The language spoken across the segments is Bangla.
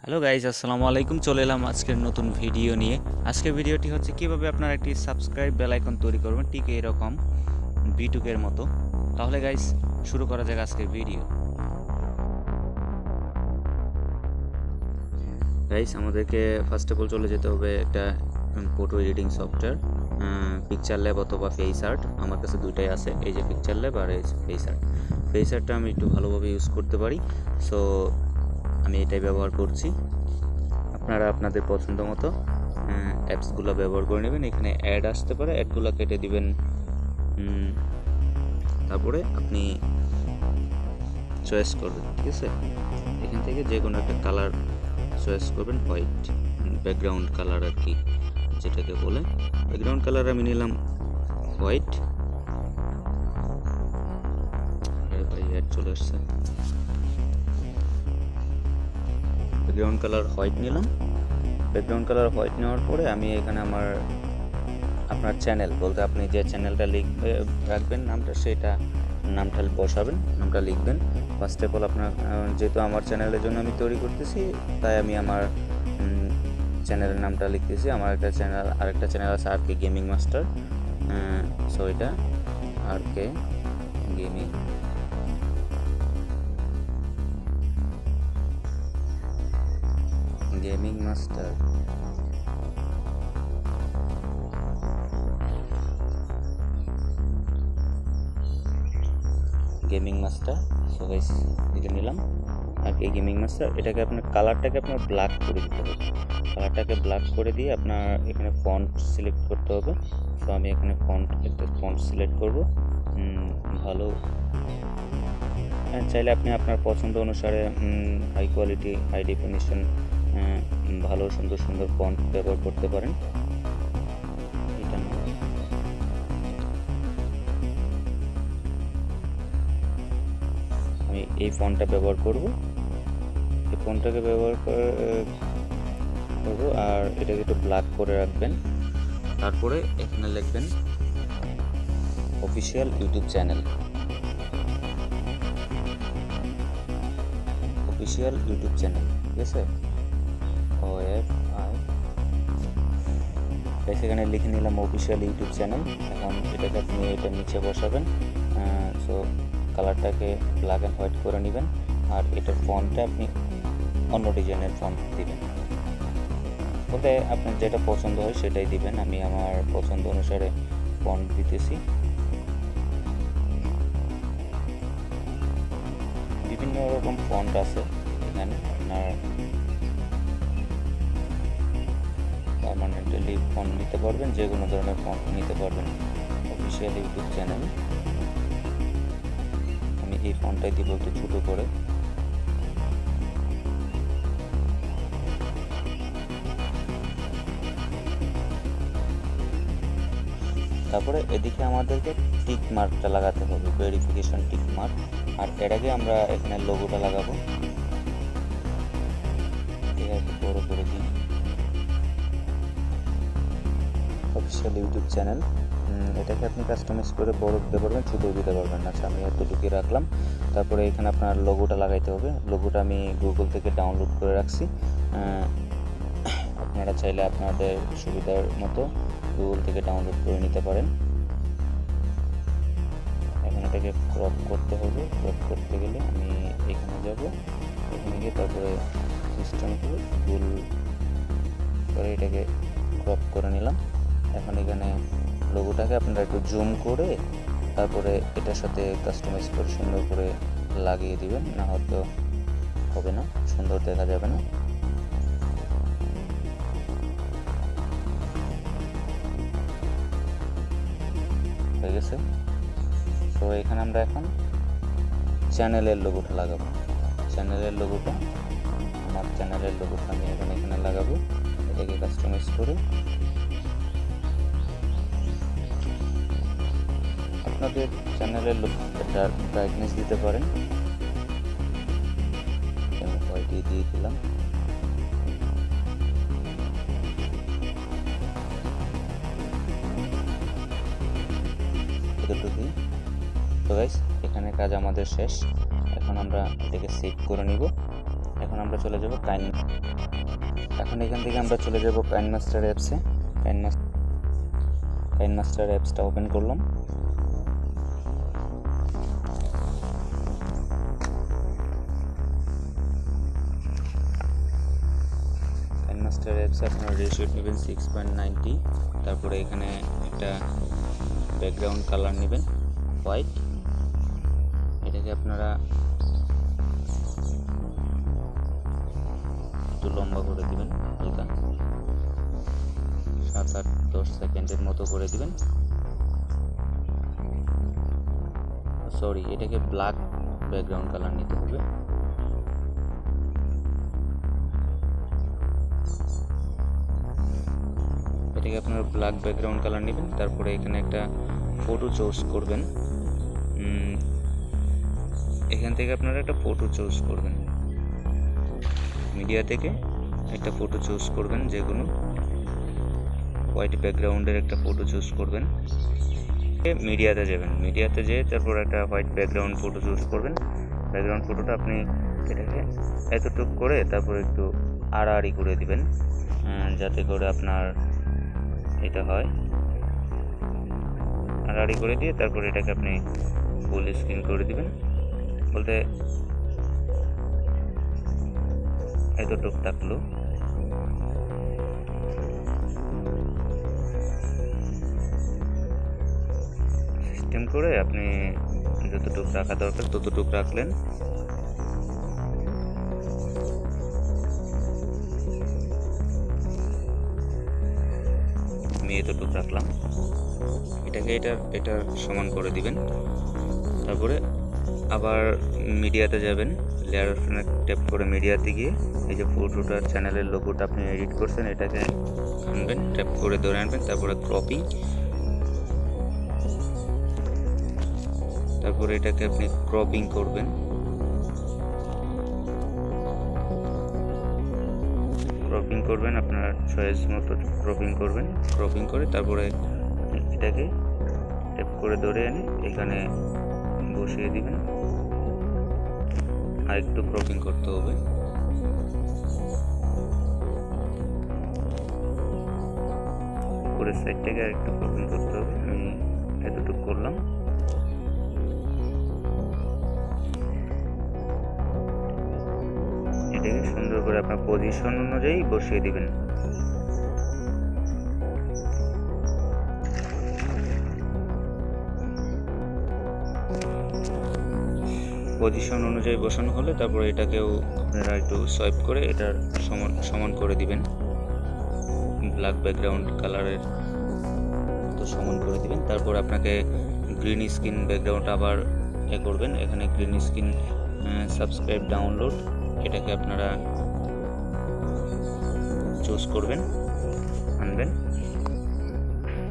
হ্যালো গাইজ, আসসালামু আলাইকুম। চলে এলাম আজকের নতুন ভিডিও নিয়ে। আজকের ভিডিওটি হচ্ছে কিভাবে আপনারা একটি সাবস্ক্রাইব বেল আইকন তৈরি করবেন, ঠিক এরকম বিটুকের মতো। তাহলে গাইজ শুরু করা যাক আজকের ভিডিও। গাইজ আমাদেরকে ফার্স্ট অফ অল চলে যেতে হবে একটা photo editing software, picture lab অথবা ফেস আর্ট। আমার কাছে দুইটাই আছে, এই যে পিকচার ল্যাব আর এই ফেস আর্ট। ফেস আর্টটা আমি একটু ভালোভাবে ইউজ করতে পারি, সো আমি এটাই ব্যবহার করছি। আপনারা আপনাদের পছন্দ মতো অ্যাপসগুলো ব্যবহার করে নেবেন। এখানে অ্যাড আসতে পারে, অ্যাডগুলো কেটে দিবেন। তারপরে আপনি চয়েস করবেন, ঠিক আছে। এখান থেকে যে কোনো একটা কালার চয়েস করবেন, হোয়াইট ব্যাকগ্রাউন্ড কালার আর কি, যেটাকে বলে ব্যাকগ্রাউন্ড কালার। আমি নিলাম হোয়াইট। ভাই অ্যাড চলে আসছে। ব্যাকগ্রাউন্ড কালার হোয়াইট নিলাম। ব্যাকগ্রাউন্ড কালার হোয়াইট নেওয়ার পরে আমি এখানে আপনার চ্যানেল বলতে আপনি যে চ্যানেলটা লিখবে রাখবেন নামটা, সেটা নামটা বসাবেন, নামটা লিখবেন। ফার্স্ট অফ অল আপনার যেহেতু আমার চ্যানেলের জন্য আমি তৈরি করতেছি, তাই আমি আমার চ্যানেলের নামটা লিখতেছি। আমার আরেকটা চ্যানেল আছে R K gaming master, so এটা R K gaming master. Gaming master, so guys এটা নিলাম আর কি গেমিং মাস্টার। এটাকে আপনার কালারটাকে আপনার ব্ল্যাক করে দিতে হবে। কালারটাকে ব্ল্যাক করে দিয়ে আপনার এখানে ফন্ট সিলেক্ট করতে হবে। সো আমি এখানে একটা ফন্ট সিলেক্ট করব, ভালো। চাইলে আপনি আপনার পছন্দ অনুসারে হাই কোয়ালিটি, হাই ডেফিনিশন, ভালো সুন্দর সুন্দর ফন্ট ব্যবহার করতে পারেন। এটা আমি এই ফন্টটা ব্যবহার করব, এই ফন্টটাকে ব্যবহার করব আর এটাকে একটু ব্ল্যাক করে রাখবেন। তারপরে এখানে লিখবেন official YouTube channel, official YouTube channel, ঠিক আছে। সেখানে লিখে নিলাম অফিসিয়াল ইউটিউব চ্যানেল। এখন এটাকে আপনি এটা নিচে বসাবেন। সো কালারটাকে ব্ল্যাক অ্যান্ড হোয়াইট করে নেবেন আর এটার ফন্টটা আপনি অন্য ডিজাইনের ফন্ট দিবেন, বলতে আপনার যেটা পছন্দ হয় সেটাই দিবেন। আমি আমার পছন্দ অনুসারে ফন্ট দিতেছি। বিভিন্ন রকম ফন্ট আছে এখানে, আপনার পার্মানেন্টলি ফন্ট নিতে পারবেন, যে কোনো ধরনের ফন্ট নিতে পারবেন। অফিসিয়াল ইউটিউব চ্যানেল, আমি এই ফন্টটাই দিব একটু ছোটো করে। তারপরে এদিকে আমাদেরকে টিক মার্কটা লাগাতে হবে, ভেরিফিকেশন টিক মার্ক। আর এর আগে আমরা এখানে লোগোটা লাগাবো, ঠিক আছে, বড় করে দিই। অফিসিয়াল ইউটিউব চ্যানেল, এটাকে আপনি কাস্টমাইজ করে বড় দিতে পারবেন, ছোটো দিতে পারবেন। আচ্ছা, আমি এতটুকুই রাখলাম। তারপরে এখানে আপনার লোগোটা লাগাইতে হবে। লোগোটা আমি গুগল থেকে ডাউনলোড করে রাখছি। আপনারা চাইলে আপনাদের সুবিধার মতো গুগল থেকে ডাউনলোড করে নিতে পারেন। এখন এটাকে ক্রপ করতে হবে। ক্রপ করতে গেলে আমি এখানে যাব, এখানে গিয়ে তারপরে সিস্টেম করে ভুল করে এটাকে ক্রপ করে নিলাম। এখন এখানে লোগোটাকে আপনারা একটু জুম করে তারপরে এটার সাথে কাস্টমাইজ করে সুন্দর করে লাগিয়ে দিবেন, না হয়তো হবে না, সুন্দর দেখা যাবে না। হয়ে গেছে। তো এখানে আমরা এখন চ্যানেলের লোগোটা লাগাবো। চ্যানেলের লোগোটা, আমার চ্যানেলের লোগোটা আমি এখানে লাগাবো। এটাকে কাস্টমাইজ করে আপনাদের চ্যানেলের লোগোটা ব্রাইটনেস দিতে পারেন, হোয়াইটই দিয়ে দিলাম। এতটুকুই। তো গাইস, এখানে কাজ আমাদের শেষ। এখন আমরা এটাকে সেভ করে নিব। এখন আমরা চলে যাব এখন এখান থেকে আমরা চলে যাব কাইনমাস্টার অ্যাপসে। কাইনমাস্টার অ্যাপসটা ওপেন করলাম। কাইনমাস্টার অ্যাপসে আপনারা রেশিও নেবেন 6.90। তারপরে এখানে একটা ব্যাকগ্রাউন্ড কালার নেবেন হোয়াইট। এটাকে আপনারা একটু লম্বা করে দিবেন, হালকা 7-8-10 সেকেন্ডের মতো করে দিবেন। সরি, এটাকে ব্ল্যাক ব্যাকগ্রাউন্ড কালার নিতে হবে। এটাকে আপনারা ব্ল্যাক ব্যাকগ্রাউন্ড কালার নেবেন। তারপরে এখানে একটা ফটো চুজ করবেন। এখান থেকে আপনারা একটা ফটো চুজ করবেন, মিডিয়া থেকে একটা ফটো চুজ করবেন, যে কোনো হোয়াইট ব্যাকগ্রাউন্ডের একটা ফটো চুজ করবেন। মিডিয়াতে যাবেন, মিডিয়াতে যেয়ে তারপর একটা হোয়াইট ব্যাকগ্রাউন্ড ফটো চুজ করবেন। ব্যাকগ্রাউন্ড ফটোটা আপনি এটাকে এতটুকু করে তারপর একটু আড়াআড়ি করে দিবেন, যাতে করে আপনার এটা হয়। আড়াআড়ি করে দিয়ে তারপর এটাকে আপনি ফুল স্ক্রিন করে দিবেন, বলতে এতটুকু থাকলো। সিস্টেম করে আপনি যতটুকু রাখা দরকার ততটুকু রাখলেন। আমি এতটুকু রাখলাম। এটাকে এটার সমান করে দিবেন। তারপরে আবার মিডিয়াতে যাবেন, লেয়ার অপশনে ট্যাপ করে মিডিয়াতে গিয়ে এই যে ফটোটার চ্যানেলের লোগোটা আপনি এডিট করছেন এটাকে আনবেন, ট্যাপ করে ধরে আনবেন। তারপরে ক্রপিং, তারপরে এটাকে আপনি ক্রপিং করবেন। ক্রপিং করবেন আপনার চয়েস মতো ক্রপিং করবেন। ক্রপিং করে তারপরে এটাকে ট্যাপ করে ধরে এনে এখানে বসিয়ে দিবেন। আর একটু ক্রপিং করতে হবে। উপরের সাইড থেকে আর একটু ক্রপিং করতে হবে। আমি এতটুকু করলাম। এটাকে সুন্দর করে আপনার পজিশন অনুযায়ী বসিয়ে দিবেন। পজিশন অনুযায়ী বসানো হলে তারপরে এটাকেও আপনারা একটু সোয়াইপ করে এটার সমান করে দিবেন। ব্ল্যাক ব্যাকগ্রাউন্ড কালারের তো সমান করে দিবেন। তারপর আপনাকে গ্রিন স্ক্রিন ব্যাকগ্রাউন্ড আবার করবেন। এখানে গ্রিন স্ক্রিন সাবস্ক্রাইব ডাউনলোড, এটাকে আপনারা চুজ করবেন, আনবেন।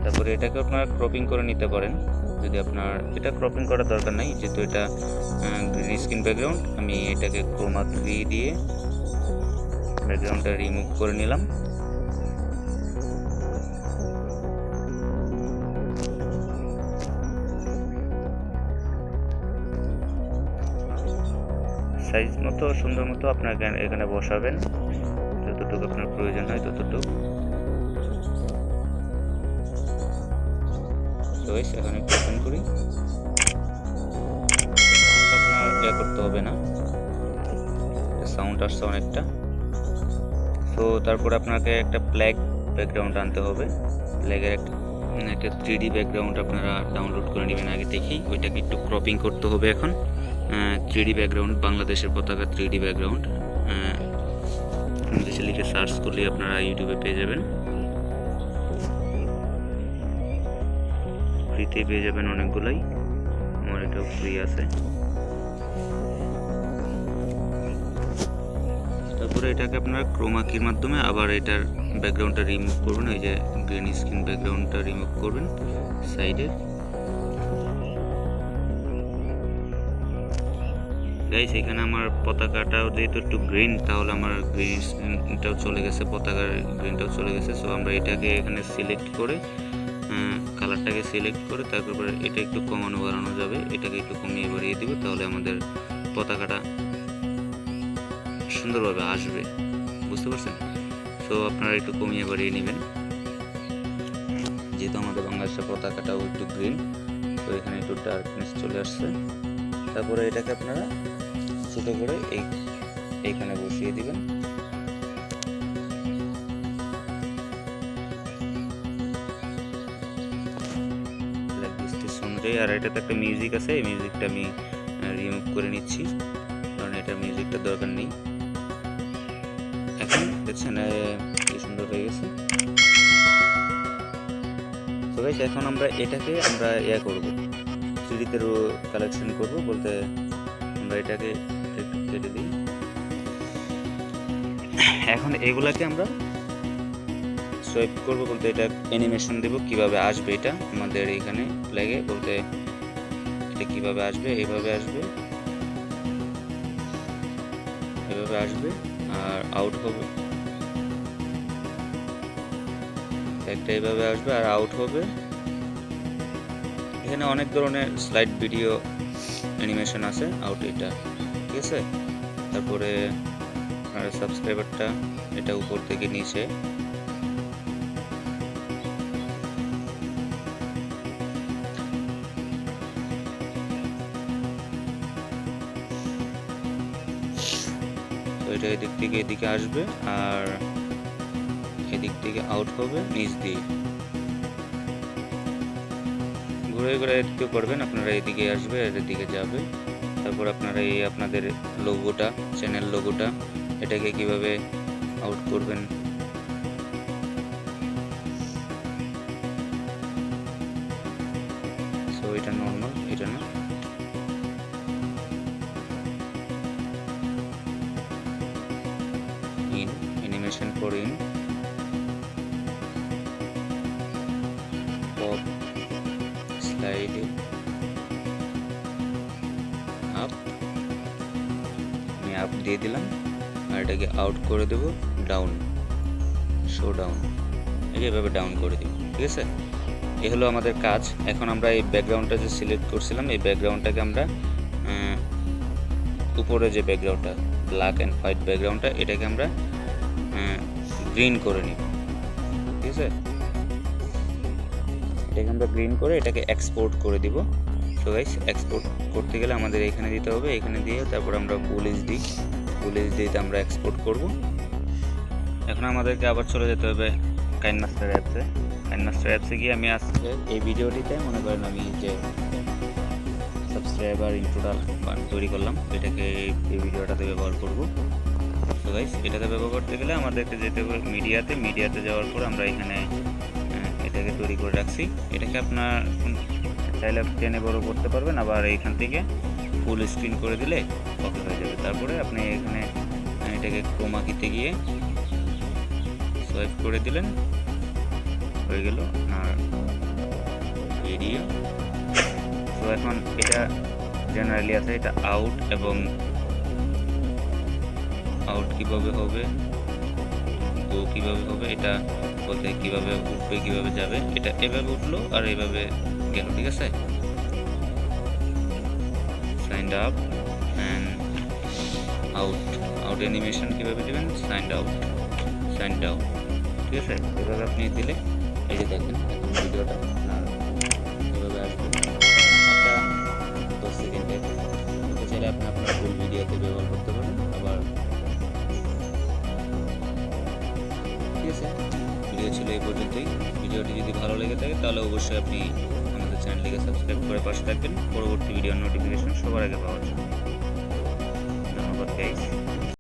তারপরে এটাকে আপনারা ক্রপিং করে নিতে পারেন। যদি আপনার এটা ক্রপিং করার দরকার নাই, যেহেতু এটা গ্রিন স্ক্রিন ব্যাকগ্রাউন্ড, আমি এটাকে ক্রোমা কি দিয়ে ব্যাকগ্রাউন্ডটা রিমুভ করে নিলাম। সাইজ মতো সুন্দর মতো আপনার এখানে বসাবেন, যতটুকু আপনার প্রয়োজন হয় ততটুকু। এখানে ওপেন করি, আপনার করতে হবে না, সাউন্ড আসছে অনেকটা। তো তারপর আপনাকে একটা ব্ল্যাক ব্যাকগ্রাউন্ড আনতে হবে। ব্ল্যাকের একটা 3D ব্যাকগ্রাউন্ড আপনারা ডাউনলোড করে নেবেন আগে থেকেই। ওইটাকে একটু ক্রপিং করতে হবে। এখন 3D ব্যাকগ্রাউন্ড, বাংলাদেশের পতাকা 3D ব্যাকগ্রাউন্ড ইংলিশে লিখে সার্চ করলে আপনারা ইউটিউবে পেয়ে যাবেন, ফ্রিতে পেয়ে যাবেন অনেকগুলাই। আমার এটাও ফ্রি আছে। তারপরে এটাকে আপনারা ক্রোমা কির মাধ্যমে আবার এটার ব্যাকগ্রাউন্ডটা রিমুভ করবেন। এই যে গ্রিন স্ক্রিন ব্যাকগ্রাউন্ডটা রিমুভ করবেন সাইডে। গাইস, এখানে আমার পতাকাটাও যেহেতু একটু গ্রিন, তাহলে আমার গ্রিনটাও চলে গেছে, পতাকার গ্রিনটাও চলে গেছে। সো আমরা এটাকে এখানে সিলেক্ট করে কালারটাকে সিলেক্ট করে তারপরে এটা একটু কমানো বাড়ানো যাবে, এটাকে একটু কমিয়ে বাড়িয়ে দিব, তাহলে আমাদের পতাকাটা সুন্দরভাবে আসবে, বুঝতে পারছেন? সো আপনারা একটু কমিয়ে বাড়িয়ে নেবেন, যেহেতু আমাদের বাংলাদেশের পতাকাটাও একটু গ্রিন, তো এখানে একটু ডার্কনেস চলে আসছে। তারপরে এটাকে আপনারা ছোটো করে এইখানে বসিয়ে দিবেন। আর এটাতে একটা মিউজিক আছে, এই মিউজিকটা আমি রিমুভ করে নিচ্ছি, কারণ এটা মিউজিকটা দরকার নেই। এখন দেখছেন কি সুন্দর হয়ে গেছে। তো গাইস, এখন আমরা এটাকে করব, 3D-তে কালেকশন করব, বলতে আমরা এটাকে একটু কেটে দিই। এখন এগুলাকে আমরা সোয়াইপ করব, বলতে এটা অ্যানিমেশন দেব কিভাবে আসবে এটা আমাদের এখানে ফ্ল্যাগে, বলতে এটা কিভাবে আসবে, এইভাবে আসবে, এভাবে আসবে, আর আউট হবে, একটা এইভাবে আসবে আর আউট হবে। এখানে অনেক ধরনের স্লাইড ভিডিও অ্যানিমেশন আছে, আউট এটা, ঠিক আছে। তারপরে আর সাবস্ক্রাইবারটা এটা উপর থেকে নিচে, তো এটা এদিক থেকে এদিকে আসবে আর এদিক থেকে আউট হবে নিচ দিয়ে, ঘুরে ঘুরে এদিকে করবেন আপনারা, এদিকে আসবে আর এদিকে যাবে। তারপর আপনারা এই আপনাদের লোগোটা, চ্যানেল লোগোটা, এটাকে কিভাবে আউট করবেন, সো এটা নর্মাল, এটা না, in animation for in pop slide up, আমি আপ দিয়ে দিলাম, আর এটাকে আউট করে দেব ডাউন, শো ডাউন, এইভাবে ডাউন করে দিব, ঠিক আছে। এই হলো আমাদের কাজ। এখন আমরা এই ব্যাকগ্রাউন্ডটা যে সিলেক্ট করছিলাম, এই ব্যাকগ্রাউন্ডটাকে আমরা উপরে যে ব্যাকগ্রাউন্ডটা ব্ল্যাক অ্যান্ড হোয়াইট ব্যাকগ্রাউন্ডটা, এটাকে আমরা গ্রিন করে নিব, ঠিক আছে। এটাকে আমরা গ্রিন করে এটাকে এক্সপোর্ট করে দিব। সো গাইস, এক্সপোর্ট করতে গেলে আমাদের এখানে দিতে হবে, এখানে দিয়ে তারপর আমরা ফুল এইচডিতে আমরা এক্সপোর্ট করব। এখন আমাদেরকে আবার চলে যেতে হবে কাইনমাস্টার অ্যাপসে গিয়ে আমি আজকে এই ভিডিওটিতে মনে করেন আমি যে সাবস্ক্রাইবার ইন্ট্রোডাল তৈরি করলাম, এটাকে এই ভিডিওটাতে ব্যবহার করব। তো গাইস, এটাতে ব্যবহার করতে গেলে আমাদেরকে যেতে হবে মিডিয়াতে যাওয়ার পর আমরা এখানে এটাকে তৈরি করে রাখছি। এটাকে আপনার চাইলে টেনে বড় করতে পারবেন, আবার এইখান থেকে ফুল স্ক্রিন করে দিলে ওকে হয়ে যাবে। তারপরে আপনি এখানে এটাকে ক্রোমা কিতে গিয়ে সোয়াইপ করে দিলেন, হয়ে গেল আর ভিডিও। তো এখন এটা জেনারেলি আছে, এটা আউট এবং আউট কিভাবে হবে, গো কিভাবে হবে, এটা বলতে কিভাবে উঠবে কিভাবে যাবে, এটা এভাবে উঠলো আর এভাবে গেল, ঠিক আছে। Signed up and out animation কিভাবে দেবেন, সাইন্ড ডাউন, ঠিক আছে। এভাবে আপনি দিলে এই যে দেখেন এখন ভিডিওটা এভাবে আসবে, একটা 10 সেকেন্ডের, এটা চাইলে আপনি আপনার ফুল ভিডিওতে ব্যবহার করতে পারেন আবার, ঠিক আছে। ভিডিও ছিল এই পর্যন্তই। ভিডিওটি যদি ভালো লেগে থাকে তাহলে অবশ্যই আপনি আমাদের চ্যানেলটিকে সাবস্ক্রাইব করে পাশে থাকবেন পরবর্তী ভিডিওর নোটিফিকেশন সবার আগে পাওয়ার জন্য। ধন্যবাদ গাইস।